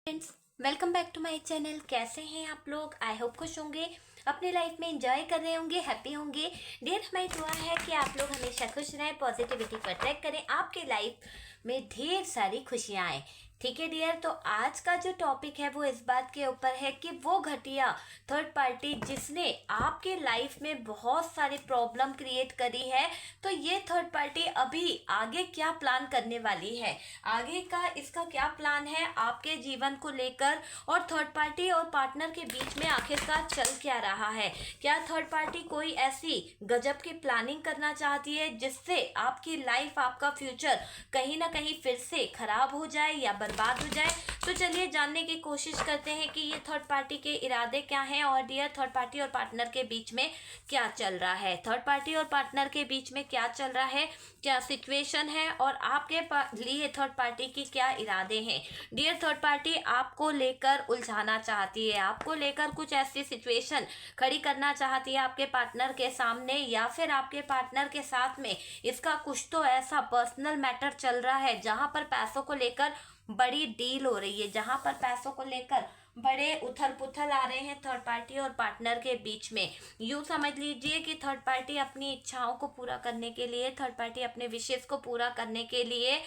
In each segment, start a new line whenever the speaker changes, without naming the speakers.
Friends, welcome back to my channel. कैसे हैं आप लोग? आई होप खुश होंगे, अपनी लाइफ में एंजॉय कर रहे होंगे, हैप्पी होंगे। डियर, हमारी दुआ है कि आप लोग हमेशा खुश रहें, पॉजिटिविटी को अट्रैक्ट करें, आपके लाइफ में ढेर सारी खुशियां आए। ठीक है डियर, तो आज का जो टॉपिक है वो इस बात के ऊपर है कि वो घटिया थर्ड पार्टी जिसने आपके लाइफ में बहुत सारी प्रॉब्लम क्रिएट करी है, तो ये थर्ड पार्टी अभी आगे क्या प्लान करने वाली है, आगे का इसका क्या प्लान है आपके जीवन को लेकर, और थर्ड पार्टी और पार्टनर के बीच में आखिरकार चल क्या रहा है। क्या थर्ड पार्टी कोई ऐसी गजब की प्लानिंग करना चाहती है जिससे आपकी लाइफ, आपका फ्यूचर कहीं ना कहीं फिर से खराब हो जाए या बर्बाद हो जाए? तो चलिए जानने की कोशिश करते हैं कि ये थर्ड पार्टी के इरादे क्या हैं, और डियर थर्ड पार्टी और पार्टनर के बीच में क्या चल रहा है, थर्ड पार्टी और पार्टनर के बीच में क्या चल रहा है, क्या सिचुएशन है, और आपके लिए थर्ड पार्टी की क्या इरादे हैं। डियर, थर्ड पार्टी आपको लेकर उलझाना चाहती है, आपको लेकर कुछ ऐसी सिचुएशन खड़ी करना चाहती है आपके पार्टनर के सामने, या फिर आपके पार्टनर के साथ में इसका कुछ तो ऐसा पर्सनल मैटर चल रहा है जहां पर पैसों को लेकर बड़ी डील हो रही है, जहां पर पैसों को लेकर बड़े उथल पुथल आ रहे हैं थर्ड पार्टी और पार्टनर के बीच में। यूँ समझ लीजिए कि थर्ड पार्टी अपनी इच्छाओं को पूरा करने के लिए, थर्ड पार्टी अपने विशेष को पूरा करने के लिए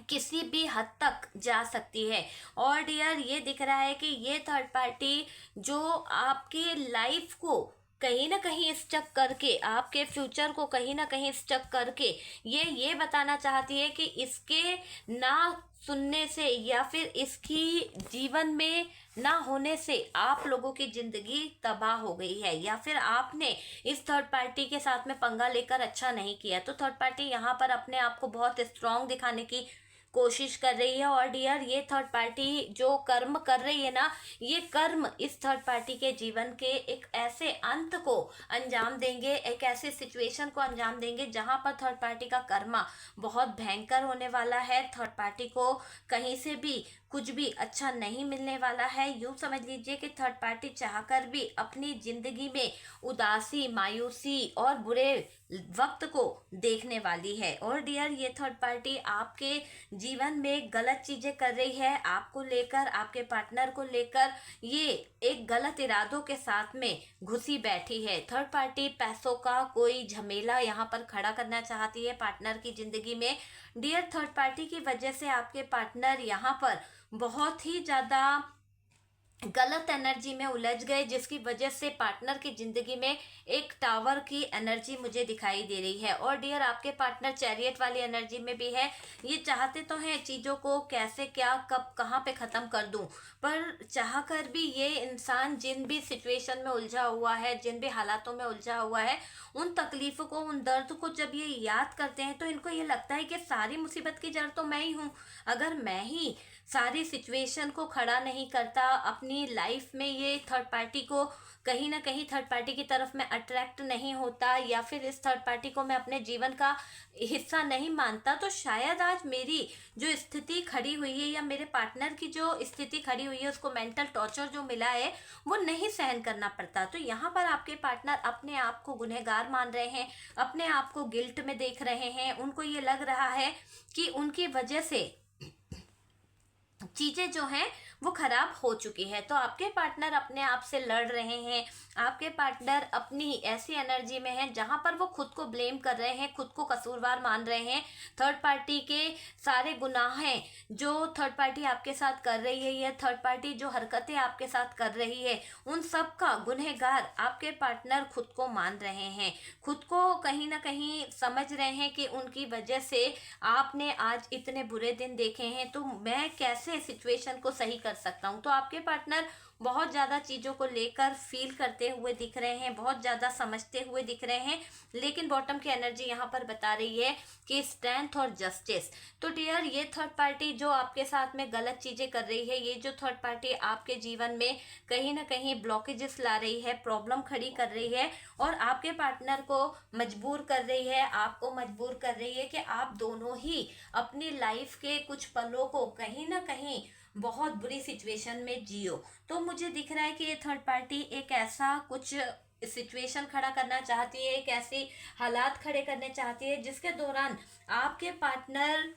किसी भी हद तक जा सकती है। और डियर, ये दिख रहा है कि ये थर्ड पार्टी जो आपकी लाइफ को कहीं ना कहीं स्टक करके, आपके फ्यूचर को कहीं ना कहीं स्टक करके ये बताना चाहती है कि इसके ना सुनने से या फिर इसकी जीवन में ना होने से आप लोगों की जिंदगी तबाह हो गई है, या फिर आपने इस थर्ड पार्टी के साथ में पंगा लेकर अच्छा नहीं किया। तो थर्ड पार्टी यहाँ पर अपने आप को बहुत स्ट्रांग दिखाने की कोशिश कर रही है। और डियर, ये थर्ड पार्टी जो कर्म कर रही है ना, ये कर्म इस थर्ड पार्टी के जीवन के एक ऐसे अंत को अंजाम देंगे, एक ऐसे सिचुएशन को अंजाम देंगे जहां पर थर्ड पार्टी का कर्मा बहुत भयंकर होने वाला है। थर्ड पार्टी को कहीं से भी कुछ भी अच्छा नहीं मिलने वाला है। यूँ समझ लीजिए कि थर्ड पार्टी चाहकर भी अपनी जिंदगी में उदासी, मायूसी और बुरे वक्त को देखने वाली है। और डियर, ये थर्ड पार्टी आपके जीवन में गलत चीजें कर रही है, आपको लेकर, आपके पार्टनर को लेकर ये एक गलत इरादों के साथ में घुसी बैठी है। थर्ड पार्टी पैसों का कोई झमेला यहाँ पर खड़ा करना चाहती है पार्टनर की जिंदगी में। डियर, थर्ड पार्टी की वजह से आपके पार्टनर यहाँ पर बहुत ही ज्यादा गलत एनर्जी में उलझ गए, जिसकी वजह से पार्टनर की जिंदगी में एक टावर की एनर्जी मुझे दिखाई दे रही है। और डियर, आपके पार्टनर चैरियट वाली एनर्जी में भी है। ये चाहते तो हैं चीज़ों को कैसे, क्या, कब, कहाँ पे ख़त्म कर दूं, पर चाह कर भी ये इंसान जिन भी सिचुएशन में उलझा हुआ है, जिन भी हालातों में उलझा हुआ है, उन तकलीफ़ों को, उन दर्द को जब ये याद करते हैं तो इनको ये लगता है कि सारी मुसीबत की जड़ तो मैं ही हूँ। अगर मैं ही सारी सिचुएशन को खड़ा नहीं करता अपनी लाइफ में, ये थर्ड पार्टी को कहीं ना कहीं थर्ड पार्टी की तरफ मैं अट्रैक्ट नहीं होता, या फिर इस थर्ड पार्टी को मैं अपने जीवन का हिस्सा नहीं मानता, तो शायद आज मेरी जो स्थिति खड़ी हुई है, या मेरे पार्टनर की जो स्थिति खड़ी हुई है, उसको मेंटल टॉर्चर जो मिला है वो नहीं सहन करना पड़ता। तो यहाँ पर आपके पार्टनर अपने आप को गुनहगार मान रहे हैं, अपने आप को गिल्ट में देख रहे हैं। उनको ये लग रहा है कि उनकी वजह से चीजें जो हैं वो खराब हो चुकी है। तो आपके पार्टनर अपने आप से लड़ रहे हैं, आपके पार्टनर अपनी ऐसी एनर्जी में है जहां पर वो खुद को ब्लेम कर रहे हैं, खुद को कसूरवार मान रहे हैं। थर्ड पार्टी के सारे गुनाह हैं जो थर्ड पार्टी आपके साथ कर रही है, या थर्ड पार्टी जो हरकतें आपके साथ कर रही है, उन सब का गुनहगार आपके पार्टनर खुद को मान रहे हैं, खुद को कहीं ना कहीं समझ रहे हैं कि उनकी वजह से आपने आज इतने बुरे दिन देखे हैं, तो मैं कैसे सिचुएशन को सही कर सकता हूँ। तो आपके पार्टनर बहुत ज़्यादा चीज़ों को लेकर फील करते हुए दिख रहे हैं, बहुत ज़्यादा समझते हुए दिख रहे हैं, लेकिन बॉटम की एनर्जी यहाँ पर बता रही है कि स्ट्रेंथ और जस्टिस। तो डियर, ये थर्ड पार्टी जो आपके साथ में गलत चीज़ें कर रही है, ये जो थर्ड पार्टी आपके जीवन में कहीं ना कहीं ब्लॉकेजेस ला रही है, प्रॉब्लम खड़ी कर रही है, और आपके पार्टनर को मजबूर कर रही है, आपको मजबूर कर रही है कि आप दोनों ही अपनी लाइफ के कुछ पलों को कहीं ना कहीं बहुत बुरी सिचुएशन में जियो। तो मुझे दिख रहा है कि ये थर्ड पार्टी एक ऐसा कुछ सिचुएशन खड़ा करना चाहती है, एक ऐसी हालात खड़े करने चाहती है जिसके दौरान आपके पार्टनर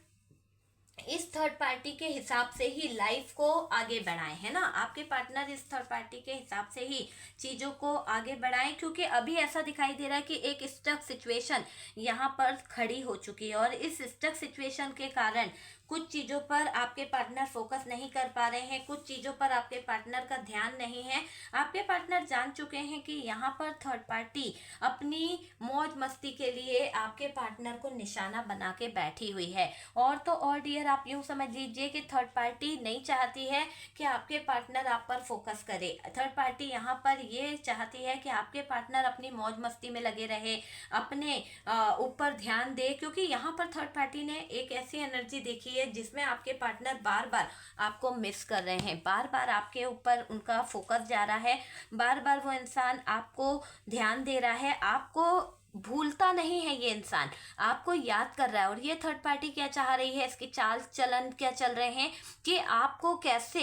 इस थर्ड पार्टी के हिसाब से ही लाइफ को आगे बढ़ाएं, है ना। आपके पार्टनर इस थर्ड पार्टी के हिसाब से ही चीज़ों को आगे बढ़ाएं, क्योंकि अभी ऐसा दिखाई दे रहा है कि एक स्टक सिचुएशन यहाँ पर खड़ी हो चुकी है, और इस स्टक सिचुएशन के कारण कुछ चीज़ों पर आपके पार्टनर फोकस नहीं कर पा रहे हैं, कुछ चीज़ों पर आपके पार्टनर का ध्यान नहीं है। आपके पार्टनर जान चुके हैं कि यहाँ पर थर्ड पार्टी अपनी मौज मस्ती के लिए आपके पार्टनर को निशाना बना के बैठी हुई है। और तो और डियर, आप यूँ समझ लीजिए कि थर्ड पार्टी नहीं चाहती है कि आपके पार्टनर आप पर फोकस करे। थर्ड पार्टी यहाँ पर ये चाहती है कि आपके पार्टनर अपनी मौज मस्ती में लगे रहे, अपने ऊपर ध्यान दे, क्योंकि यहाँ पर थर्ड पार्टी ने एक ऐसी एनर्जी देखी है जिसमें आपके पार्टनर बार बार आपको मिस कर रहे हैं, बार बार आपके ऊपर उनका फोकस जा रहा है, बार बार वो इंसान आपको ध्यान दे रहा है, आपको भूलता नहीं है। ये इंसान आपको याद कर रहा है। और ये थर्ड पार्टी क्या चाह रही है, इसके चाल चलन क्या चल रहे हैं कि आपको कैसे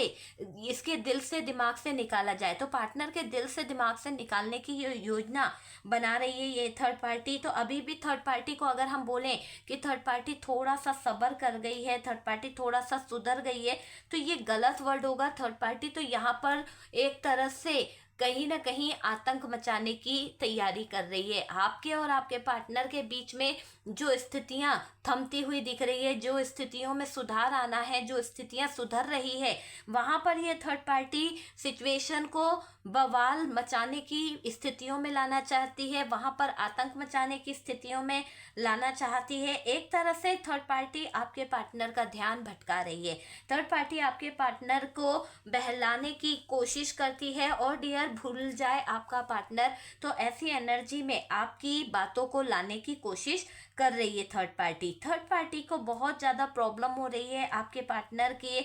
इसके दिल से दिमाग से निकाला जाए। तो पार्टनर के दिल से दिमाग से निकालने की ये योजना बना रही है ये थर्ड पार्टी। तो अभी भी थर्ड पार्टी को अगर हम बोलें कि थर्ड पार्टी थोड़ा सा सब्र कर गई है, थर्ड पार्टी थोड़ा सा सुधर गई है, तो ये गलत वर्ड होगा। थर्ड पार्टी तो यहाँ पर एक तरह से कहीं ना कहीं आतंक मचाने की तैयारी कर रही है। आपके और आपके पार्टनर के बीच में जो स्थितियां थमती हुई दिख रही है, जो स्थितियों में सुधार आना है, जो स्थितियां सुधर रही है, वहां पर ये थर्ड पार्टी सिचुएशन को बवाल मचाने की स्थितियों में लाना चाहती है, वहां पर आतंक मचाने की स्थितियों में लाना चाहती है। एक तरह से थर्ड पार्टी आपके पार्टनर का ध्यान भटका रही है। थर्ड पार्टी आपके पार्टनर को बहलाने की कोशिश करती है, और डियर भूल जाए आपका पार्टनर, तो ऐसी एनर्जी में आपकी बातों को लाने की कोशिश कर रही है थर्ड पार्टी। थर्ड पार्टी को बहुत ज़्यादा प्रॉब्लम हो रही है आपके पार्टनर के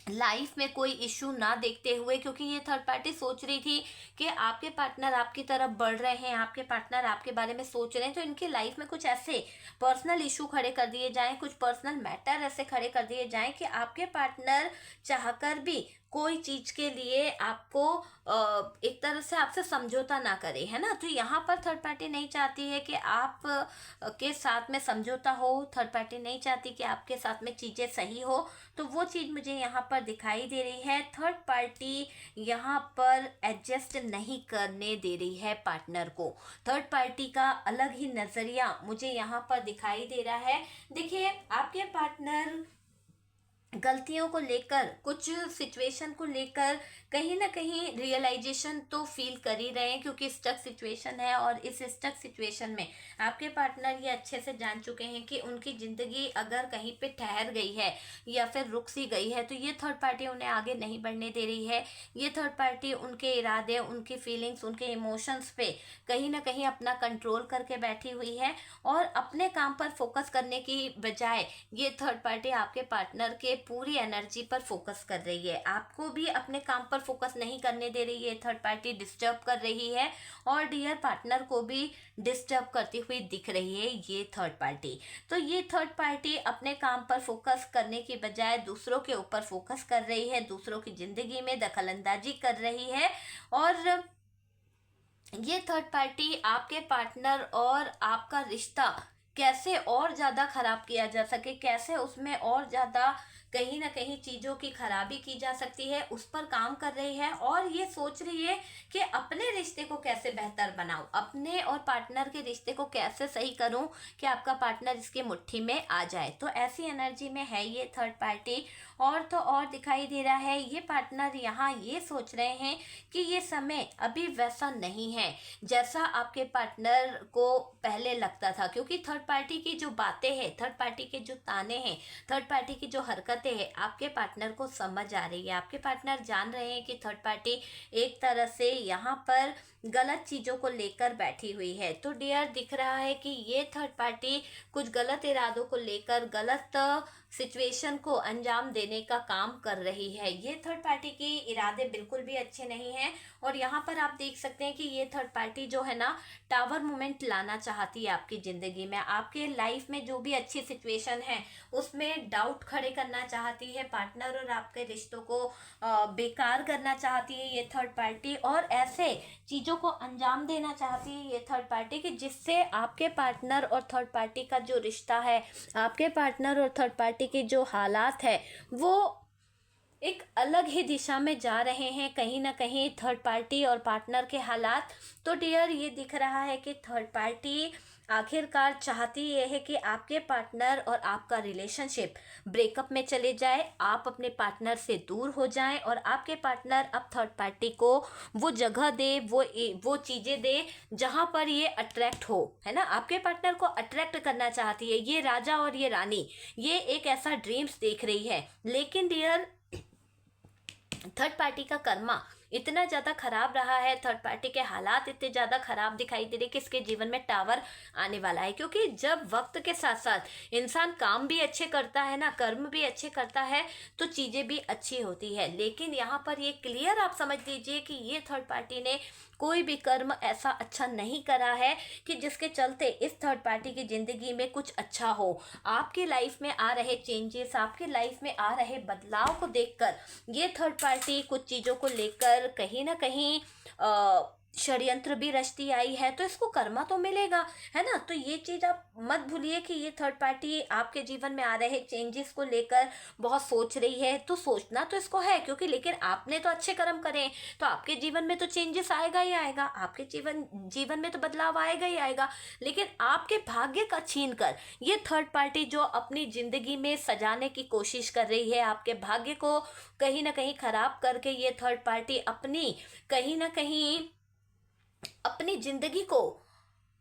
लाइफ में कोई इशू ना देखते हुए, क्योंकि ये थर्ड पार्टी सोच रही थी कि आपके पार्टनर आपकी तरफ बढ़ रहे हैं, आपके पार्टनर आपके बारे में सोच रहे हैं, तो इनकी लाइफ में कुछ ऐसे पर्सनल इशू खड़े कर दिए जाएं, कुछ पर्सनल मैटर ऐसे खड़े कर दिए जाएं कि आपके पार्टनर चाहकर भी कोई चीज के लिए आपको एक तरह से आपसे समझौता ना करे, है ना। तो यहाँ पर थर्ड पार्टी नहीं चाहती है कि आप के साथ में समझौता हो, थर्ड पार्टी नहीं चाहती कि आपके साथ में चीजें सही हो। तो वो चीज़ मुझे यहाँ पर दिखाई दे रही है। थर्ड पार्टी यहाँ पर एडजस्ट नहीं करने दे रही है पार्टनर को। थर्ड पार्टी का अलग ही नज़रिया मुझे यहाँ पर दिखाई दे रहा है। देखिए, आपके पार्टनर गलतियों को लेकर, कुछ सिचुएशन को लेकर कहीं ना कहीं रियलाइजेशन तो फील कर ही रहे हैं, क्योंकि स्टक सिचुएशन है, और इस स्टक सिचुएशन में आपके पार्टनर ये अच्छे से जान चुके हैं कि उनकी ज़िंदगी अगर कहीं पे ठहर गई है या फिर रुक सी गई है, तो ये थर्ड पार्टी उन्हें आगे नहीं बढ़ने दे रही है। ये थर्ड पार्टी उनके इरादे, उनकी फीलिंग्स, उनके इमोशंस पे कहीं ना कहीं अपना कंट्रोल करके बैठी हुई है, और अपने काम पर फोकस करने की बजाय ये थर्ड पार्टी आपके पार्टनर के पूरी एनर्जी पर फोकस कर रही है। आपको भी अपने काम पर फोकस नहीं करने दे रही है थर्ड पार्टी, डिस्टर्ब कर रही है, और डियर पार्टनर को भी डिस्टर्ब करती हुई दिख रही है ये थर्ड पार्टी। तो ये थर्ड पार्टी अपने काम पर फोकस करने की बजाय दूसरों के ऊपर फोकस कर रही है, दूसरों की जिंदगी में दखल अंदाजी कर रही है, और ये थर्ड पार्टी आपके पार्टनर और आपका रिश्ता कैसे और ज़्यादा खराब किया जा सके, कैसे उसमें और ज़्यादा कहीं ना कहीं चीज़ों की खराबी की जा सकती है, उस पर काम कर रही है। और ये सोच रही है कि अपने रिश्ते को कैसे बेहतर बनाऊं, अपने और पार्टनर के रिश्ते को कैसे सही करूं कि आपका पार्टनर इसके मुट्ठी में आ जाए। तो ऐसी एनर्जी में है ये थर्ड पार्टी। और तो और दिखाई दे रहा है ये पार्टनर यहाँ ये सोच रहे हैं कि ये समय अभी वैसा नहीं है जैसा आपके पार्टनर को पहले लगता था, क्योंकि थर्ड पार्टी की जो बातें हैं, थर्ड पार्टी के जो ताने हैं, थर्ड पार्टी की जो हरकतें हैं, आपके पार्टनर को समझ आ रही है। आपके पार्टनर जान रहे हैं कि थर्ड पार्टी एक तरह से यहाँ पर गलत चीज़ों को लेकर बैठी हुई है। तो डियर, दिख रहा है कि ये थर्ड पार्टी कुछ गलत इरादों को लेकर, गलत सिचुएशन को अंजाम देने का काम कर रही है। ये थर्ड पार्टी के इरादे बिल्कुल भी अच्छे नहीं हैं, और यहाँ पर आप देख सकते हैं कि ये थर्ड पार्टी जो है ना, टावर मोमेंट लाना चाहती है आपकी ज़िंदगी में। आपके लाइफ में जो भी अच्छी सिचुएशन है उसमें डाउट खड़े करना चाहती है, पार्टनर और आपके रिश्तों को बेकार करना चाहती है ये थर्ड पार्टी, और ऐसे चीज़ों को अंजाम देना चाहती है ये थर्ड पार्टी कि जिससे आपके पार्टनर और थर्ड पार्टी का जो रिश्ता है, आपके पार्टनर और थर्ड पार्टी पार्टी के जो हालात है वो एक अलग ही दिशा में जा रहे हैं, कहीं ना कहीं थर्ड पार्टी और पार्टनर के हालात। तो डियर, ये दिख रहा है कि थर्ड पार्टी आखिरकार चाहती ये है कि आपके पार्टनर और आपका रिलेशनशिप ब्रेकअप में चले जाए, आप अपने पार्टनर से दूर हो जाएं और आपके पार्टनर अब थर्ड पार्टी को वो जगह दे, वो चीज़ें दे जहां पर ये अट्रैक्ट हो, है ना। आपके पार्टनर को अट्रैक्ट करना चाहती है ये राजा और ये रानी, ये एक ऐसा ड्रीम्स देख रही है। लेकिन डियर, थर्ड पार्टी का कर्मा इतना ज़्यादा खराब रहा है, थर्ड पार्टी के हालात इतने ज़्यादा खराब दिखाई दे रहे कि इसके जीवन में टावर आने वाला है। क्योंकि जब वक्त के साथ साथ इंसान काम भी अच्छे करता है ना, कर्म भी अच्छे करता है, तो चीज़ें भी अच्छी होती है। लेकिन यहाँ पर ये क्लियर आप समझ लीजिए कि ये थर्ड पार्टी ने कोई भी कर्म ऐसा अच्छा नहीं करा है कि जिसके चलते इस थर्ड पार्टी की ज़िंदगी में कुछ अच्छा हो। आपकी लाइफ में आ रहे चेंजेस, आपकी लाइफ में आ रहे बदलाव को देखकर ये थर्ड पार्टी कुछ चीज़ों को लेकर कहीं ना कहीं षड्यंत्र भी रचती आई है, तो इसको कर्मा तो मिलेगा, है ना। तो ये चीज़ आप मत भूलिए कि ये थर्ड पार्टी आपके जीवन में आ रहे चेंजेस को लेकर बहुत सोच रही है। तो सोचना तो इसको है, क्योंकि लेकिन आपने तो अच्छे कर्म करे, तो आपके जीवन में तो चेंजेस आएगा ही आएगा, आपके जीवन में तो बदलाव आएगा ही आएगा। लेकिन आपके भाग्य का छीन कर ये थर्ड पार्टी जो अपनी ज़िंदगी में सजाने की कोशिश कर रही है, आपके भाग्य को कहीं ना कहीं खराब करके ये थर्ड पार्टी अपनी कहीं ना कहीं अपनी जिंदगी को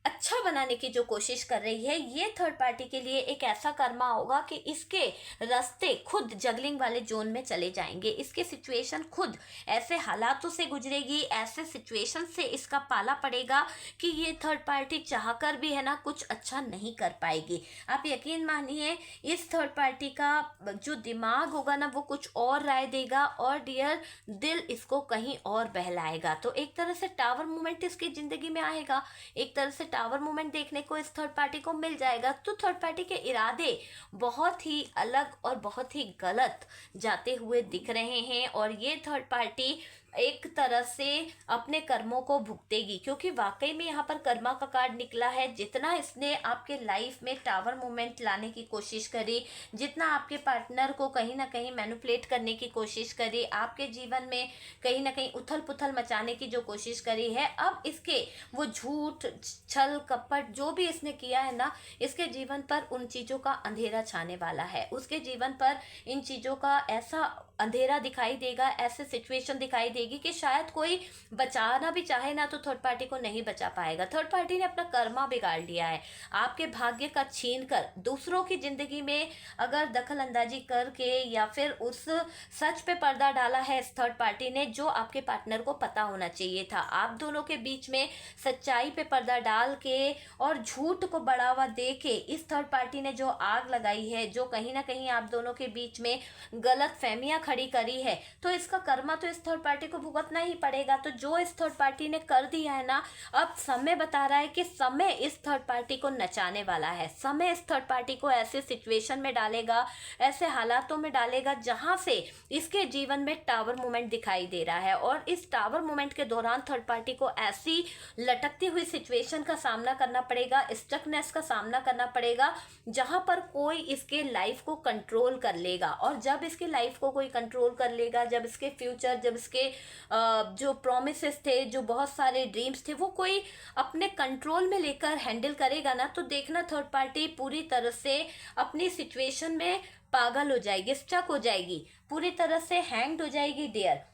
अच्छा बनाने की जो कोशिश कर रही है, ये थर्ड पार्टी के लिए एक ऐसा कर्मा होगा कि इसके रास्ते खुद जगलिंग वाले जोन में चले जाएंगे। इसके सिचुएशन खुद ऐसे हालातों से गुजरेगी, ऐसे सिचुएशन से इसका पाला पड़ेगा कि ये थर्ड पार्टी चाहकर भी, है ना, कुछ अच्छा नहीं कर पाएगी। आप यकीन मानिए, इस थर्ड पार्टी का जो दिमाग होगा ना, वो कुछ और राय देगा और डियर, दिल इसको कहीं और बहलाएगा। तो एक तरह से टावर मोमेंट इसकी जिंदगी में आएगा, एक तरह से टावर मूवमेंट देखने को इस थर्ड पार्टी को मिल जाएगा। तो थर्ड पार्टी के इरादे बहुत ही अलग और बहुत ही गलत जाते हुए दिख रहे हैं और ये थर्ड पार्टी एक तरह से अपने कर्मों को भुगतेगी, क्योंकि वाकई में यहाँ पर कर्मा का कार्ड निकला है। जितना इसने आपके लाइफ में टावर मूवमेंट लाने की कोशिश करी, जितना आपके पार्टनर को कहीं ना कहीं मैनिपुलेट करने की कोशिश करी, आपके जीवन में कहीं ना कहीं उथल पुथल मचाने की जो कोशिश करी है, अब इसके वो झूठ, छल, कपट जो भी इसने किया है ना, इसके जीवन पर उन चीज़ों का अंधेरा छाने वाला है। उसके जीवन पर इन चीज़ों का ऐसा अंधेरा दिखाई देगा, ऐसे सिचुएशन दिखाई देगी कि शायद कोई बचाना भी चाहे ना, तो थर्ड पार्टी को नहीं बचा पाएगा। थर्ड पार्टी ने अपना कर्मा बिगाड़ लिया है, आपके भाग्य का छीन कर दूसरों की जिंदगी में अगर दखल अंदाजी करके या फिर उस सच पे पर्दा डाला है इस थर्ड पार्टी ने, जो आपके पार्टनर को पता होना चाहिए था। आप दोनों के बीच में सच्चाई पे पर्दा डाल के और झूठ को बढ़ावा दे के इस थर्ड पार्टी ने जो आग लगाई है, जो कहीं ना कहीं आप दोनों के बीच में गलत फहमियां खड़ी करी है, तो इसका कर्मा तो इस थर्ड पार्टी को भुगतना ही पड़ेगा। तो जो इस थर्ड पार्टी ने कर दिया है ना, अब समय बता रहा है कि समय इस थर्ड पार्टी को नचाने वाला है। समय इस थर्ड पार्टी को ऐसे सिचुएशन में डालेगा, ऐसे हालातों में डालेगा जहां से इसके जीवन में टावर मूवमेंट दिखाई दे रहा है। और इस टावर मूवमेंट के दौरान थर्ड पार्टी को ऐसी लटकती हुई सिचुएशन का सामना करना पड़ेगा, स्टकनेस का सामना करना पड़ेगा, जहां पर कोई इसके लाइफ को कंट्रोल कर लेगा। और जब इसकी लाइफ को कोई कंट्रोल कर लेगा, जब इसके फ्यूचर, जब इसके जो प्रोमिसेस थे, जो बहुत सारे ड्रीम्स थे, वो कोई अपने कंट्रोल में लेकर हैंडल करेगा ना, तो देखना थर्ड पार्टी पूरी तरह से अपनी सिचुएशन में पागल हो जाएगी, स्टक हो जाएगी, पूरी तरह से हैंग्ड हो जाएगी डियर।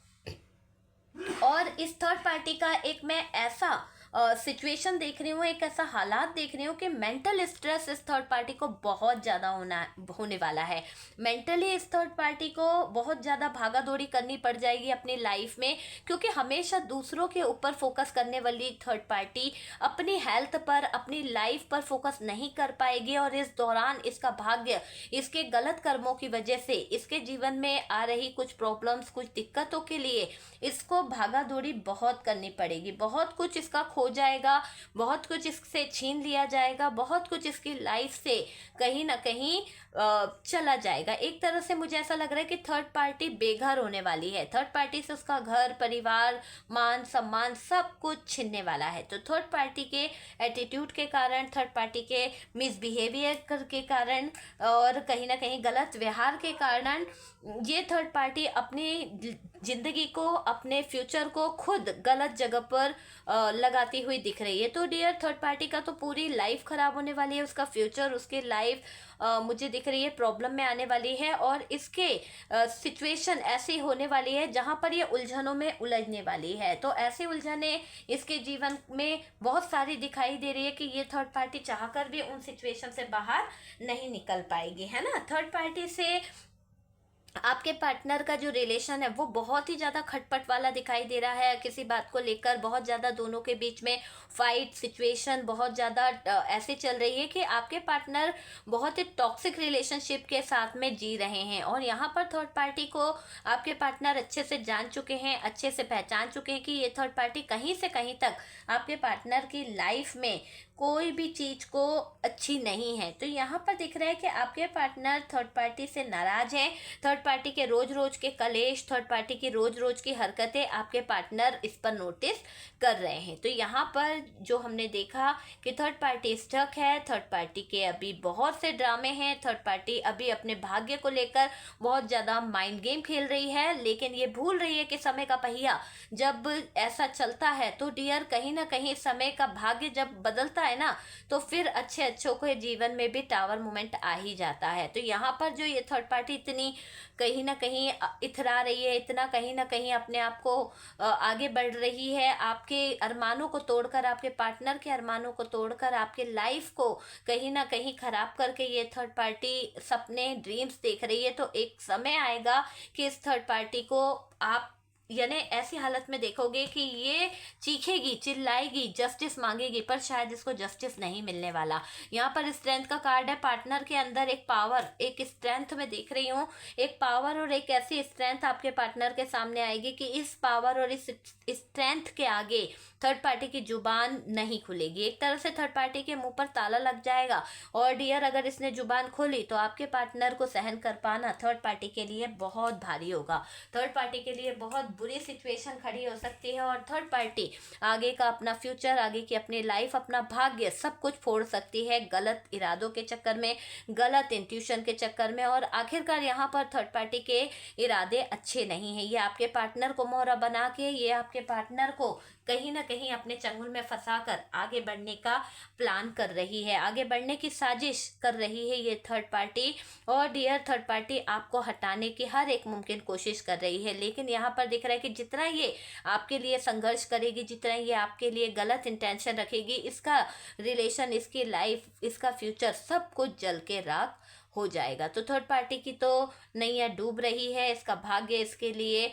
और इस थर्ड पार्टी का एक मैं ऐसा सिचुएशन देख रही हूँ, एक ऐसा हालात देख रही हूँ कि मेंटल स्ट्रेस इस थर्ड पार्टी को बहुत ज़्यादा होने वाला है। मेंटली इस थर्ड पार्टी को बहुत ज़्यादा भागा दौड़ी करनी पड़ जाएगी अपनी लाइफ में, क्योंकि हमेशा दूसरों के ऊपर फोकस करने वाली थर्ड पार्टी अपनी हेल्थ पर, अपनी लाइफ पर फोकस नहीं कर पाएगी। और इस दौरान इसका भाग्य इसके गलत कर्मों की वजह से, इसके जीवन में आ रही कुछ प्रॉब्लम्स, कुछ दिक्कतों के लिए इसको भागा दौड़ी बहुत करनी पड़ेगी, बहुत कुछ इसका खोज खो जाएगा, बहुत कुछ इससे छीन लिया जाएगा, बहुत कुछ इसकी लाइफ से कहीं ना कहीं चला जाएगा। एक तरह से मुझे ऐसा लग रहा है कि थर्ड पार्टी बेघर होने वाली है, थर्ड पार्टी से उसका घर परिवार मान सम्मान सब कुछ छिनने वाला है। तो थर्ड पार्टी के एटीट्यूड के कारण, थर्ड पार्टी के मिसबिहेवियर के कारण और कहीं ना कहीं गलत व्यवहार के कारण ये थर्ड पार्टी अपनी जिंदगी को, अपने फ्यूचर को खुद गलत जगह पर लगाती हुई दिख रही है। तो डियर थर्ड पार्टी का तो पूरी लाइफ खराब होने वाली है, उसका फ्यूचर, उसकी लाइफ मुझे दिख रही है प्रॉब्लम में आने वाली है। और इसके सिचुएशन ऐसी होने वाली है जहाँ पर ये उलझनों में उलझने वाली है। तो ऐसी उलझने इसके जीवन में बहुत सारी दिखाई दे रही है कि ये थर्ड पार्टी चाहकर भी उन सिचुएशन से बाहर नहीं निकल पाएगी, है ना। थर्ड पार्टी से आपके पार्टनर का जो रिलेशन है वो बहुत ही ज़्यादा खटपट वाला दिखाई दे रहा है, किसी बात को लेकर बहुत ज़्यादा दोनों के बीच में फाइट सिचुएशन बहुत ज़्यादा ऐसे चल रही है कि आपके पार्टनर बहुत ही टॉक्सिक रिलेशनशिप के साथ में जी रहे हैं। और यहाँ पर थर्ड पार्टी को आपके पार्टनर अच्छे से जान चुके हैं, अच्छे से पहचान चुके हैं कि ये थर्ड पार्टी कहीं से कहीं तक आपके पार्टनर की लाइफ में कोई भी चीज़ को अच्छी नहीं है। तो यहाँ पर दिख रहा है कि आपके पार्टनर थर्ड पार्टी से नाराज हैं, थर्ड पार्टी के रोज रोज के कलेश, थर्ड पार्टी की रोज रोज की हरकतें आपके पार्टनर इस पर नोटिस कर रहे हैं। तो यहाँ पर जो हमने देखा कि थर्ड पार्टी स्टक है, थर्ड पार्टी के अभी बहुत से ड्रामे हैं, थर्ड पार्टी अभी अपने भाग्य को लेकर बहुत ज़्यादा माइंड गेम खेल रही है, लेकिन ये भूल रही है कि समय का पहिया जब ऐसा चलता है तो डियर कहीं ना कहीं समय का भाग्य जब बदलता है ना, तो फिर अच्छे अच्छों के जीवन में भी टावर मोमेंट आ ही जाता है। तो यहाँ पर जो ये थर्ड पार्टी इतनी कहीं ना कहीं इथरा रही है, इतना कहीं ना कहीं अपने आप को आगे बढ़ रही है, आपके अरमानों को तोड़कर, आपके पार्टनर के अरमानों को तोड़कर, आपके लाइफ को कहीं ना कहीं खराब करके ये थर्ड पार्टी सपने ड्रीम्स देख रही है। तो एक समय आएगा कि इस थर्ड पार्टी को आप यानी ऐसी हालत में देखोगे कि ये चीखेगी, चिल्लाएगी, जस्टिस मांगेगी, पर शायद इसको जस्टिस नहीं मिलने वाला। यहाँ पर स्ट्रेंथ का कार्ड है, पार्टनर के अंदर एक पावर, एक स्ट्रेंथ में देख रही हूँ, एक पावर और एक ऐसी स्ट्रेंथ आपके पार्टनर के सामने आएगी कि इस पावर और इस स्ट्रेंथ के आगे थर्ड पार्टी की जुबान नहीं खुलेगी। एक तरह से थर्ड पार्टी के मुंह पर ताला लग जाएगा। और डियर अगर इसने जुबान खोली तो आपके पार्टनर को सहन कर पाना थर्ड पार्टी के लिए बहुत भारी होगा, थर्ड पार्टी के लिए बहुत बुरी सिचुएशन खड़ी हो सकती है। और थर्ड पार्टी आगे का अपना फ्यूचर, आगे की अपनी लाइफ, अपना भाग्य सब कुछ फोड़ सकती है गलत इरादों के चक्कर में, गलत इंट्यूशन के चक्कर में। और आखिरकार यहाँ पर थर्ड पार्टी के इरादे अच्छे नहीं हैं, ये आपके पार्टनर को मोहरा बना के, ये आपके पार्टनर को कहीं ना कहीं अपने चंगुल में फंसाकर आगे बढ़ने का प्लान कर रही है, आगे बढ़ने की साजिश कर रही है ये थर्ड पार्टी। और डियर थर्ड पार्टी आपको हटाने की हर एक मुमकिन कोशिश कर रही है, लेकिन यहाँ पर दिख रहा है कि जितना ये आपके लिए संघर्ष करेगी, जितना ये आपके लिए गलत इंटेंशन रखेगी, इसका रिलेशन, इसकी लाइफ, इसका फ्यूचर सब कुछ जल के राख हो जाएगा। तो थर्ड पार्टी की तो नैया डूब रही है, इसका भाग्य इसके लिए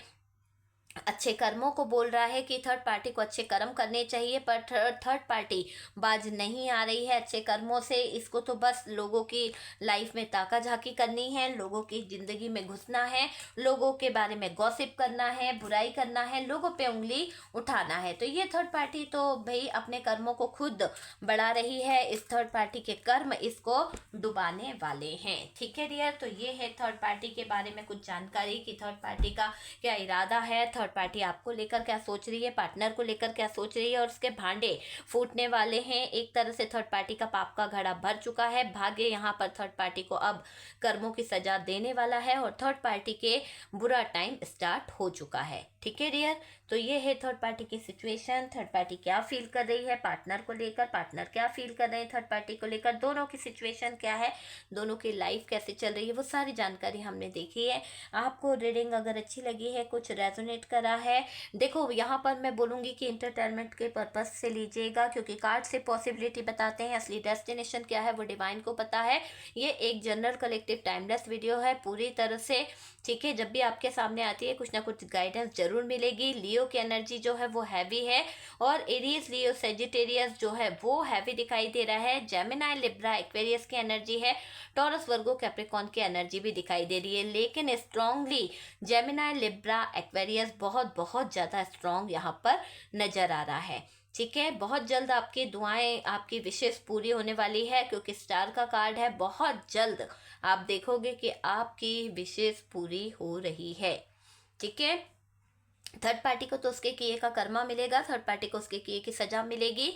अच्छे कर्मों को बोल रहा है कि थर्ड पार्टी को अच्छे कर्म करने चाहिए, पर थर्ड पार्टी बाज नहीं आ रही है अच्छे कर्मों से। इसको तो बस लोगों की लाइफ में ताका झाकी करनी है, लोगों की ज़िंदगी में घुसना है, लोगों के बारे में गॉसिप करना है, बुराई करना है, लोगों पे उंगली उठाना है। तो ये थर्ड पार्टी तो भाई अपने कर्मों को खुद बढ़ा रही है, इस थर्ड पार्टी के कर्म इसको डुबाने वाले हैं। ठीक है डियर, तो ये है थर्ड पार्टी के बारे में कुछ जानकारी कि थर्ड पार्टी का क्या इरादा है, थर्ड पार्टी आपको लेकर क्या सोच रही है, पार्टनर को लेकर क्या सोच रही है, और उसके भांडे फूटने वाले हैं। एक तरह से थर्ड पार्टी का पाप का घड़ा भर चुका है, भाग्य यहाँ पर थर्ड पार्टी को अब कर्मों की सजा देने वाला है और थर्ड पार्टी के बुरा टाइम स्टार्ट हो चुका है। ठीक है डियर, तो ये है थर्ड पार्टी की सिचुएशन, थर्ड पार्टी क्या फील कर रही है पार्टनर को लेकर, पार्टनर क्या फील कर रहे हैं थर्ड पार्टी को लेकर, दोनों की सिचुएशन क्या है, दोनों की लाइफ कैसे चल रही है, वो सारी जानकारी हमने देखी है। आपको रीडिंग अगर अच्छी लगी है, कुछ रेजोनेट करा है, देखो यहाँ पर मैं बोलूँगी कि इंटरटेनमेंट के पर्पज से लीजिएगा, क्योंकि कार्ड से पॉसिबिलिटी बताते हैं, असली डेस्टिनेशन क्या है वो डिवाइन को पता है। ये एक जनरल कलेक्टिव टाइमलेस वीडियो है पूरी तरह से। ठीक है, जब भी आपके सामने आती है कुछ ना कुछ गाइडेंस जरूर मिलेगी। लियो की एनर्जी जो है वो हैवी है, और एरीज, लियो, सेजिटेरियस जो है वो हैवी दिखाई दे रहा है। जेमिनाई, लिब्रा, एक्वेरियस की एनर्जी है, टॉरस, वर्गो, कैप्रिकॉर्न की एनर्जी भी दिखाई दे रही है, लेकिन स्ट्रांगली जेमिनाई, लिब्रा, एक्वेरियस बहुत बहुत ज़्यादा स्ट्रांग यहाँ पर नजर आ रहा है। ठीक है, बहुत जल्द आपकी दुआएं, आपकी विशेष पूरी होने वाली है, क्योंकि स्टार का कार्ड है। बहुत जल्द आप देखोगे कि आपकी विशेष पूरी हो रही है। ठीक है, थर्ड पार्टी को तो उसके किए का कर्मा मिलेगा, थर्ड पार्टी को उसके किए की सजा मिलेगी।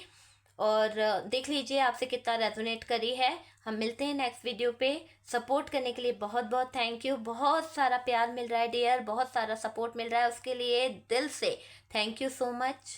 और देख लीजिए आपसे कितना रेजोनेट करी है। हम मिलते हैं नेक्स्ट वीडियो पे। सपोर्ट करने के लिए बहुत बहुत थैंक यू। बहुत सारा प्यार मिल रहा है डियर, बहुत सारा सपोर्ट मिल रहा है, उसके लिए दिल से थैंक यू सो मच।